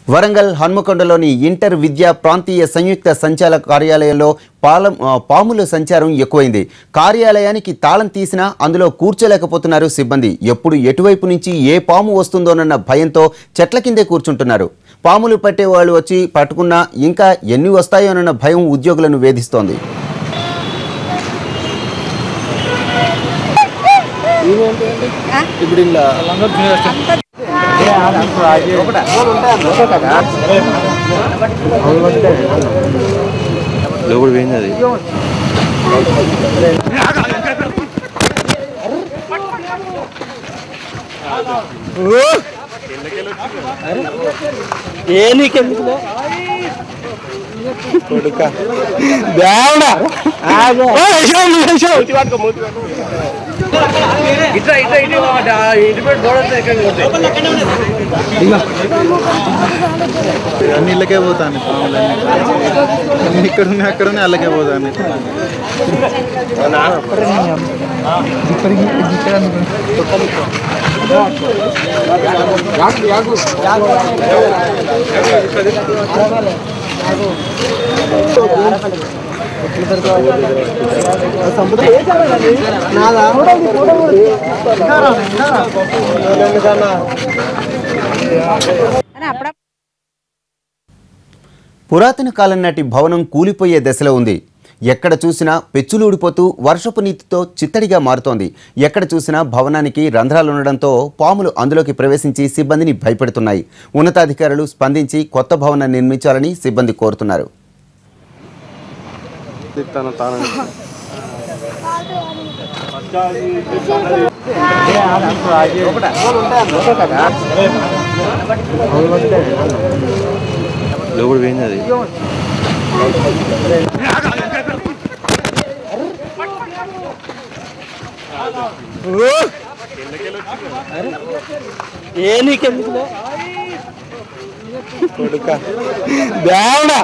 Warangal హన్మకొండలోని inter విద్యా ప్రాంతీయ సంయుక్త సంచాలక కార్యాలయంలో పాముల సంచారం ఎక్కువైంది. కార్యాలయానికి తాళం తీసినా అందులో కూర్చోలేకపోతున్నారు సిబ్బంది. ఎప్పుడు ఎటువైపు నుంచి ఏ పాము వస్తుందోనన్న భయంతో చెట్ల కిందే కూర్చుంటున్నారు. పాములు పట్టే వాళ్ళు వచ్చి పట్టుకున్నా ఇంకా ఎన్ని వస్తాయోనన్న భయం ఉద్యోగులను వేధిస్తోంది. లోపల పోయింది అది. ఏ నీకెందుకు కొడుక దేవుడా అన్ని ఇళ్ళకే పోతాను. ఇక్కడ ఉన్నాయి అక్కడ ఉన్నాయి అల్లకే పోతాను. పురాతన కాలం నాటి భవనం కూలిపోయే దశలో ఉంది. ఎక్కడ చూసినా పెచ్చులూడిపోతూ వర్షపు నీటితో చిత్తడిగా మారుతోంది. ఎక్కడ చూసినా భవనానికి రంధ్రాలు ఉండడంతో పాములు అందులోకి ప్రవేశించి సిబ్బందిని భయపెడుతున్నాయి. ఉన్నతాధికారులు స్పందించి కొత్త భవనం నిర్మించాలని సిబ్బంది కోరుతున్నారు. లోపల పోయింది అది. ఏ నీకెందుకు కొడుక దేవుడా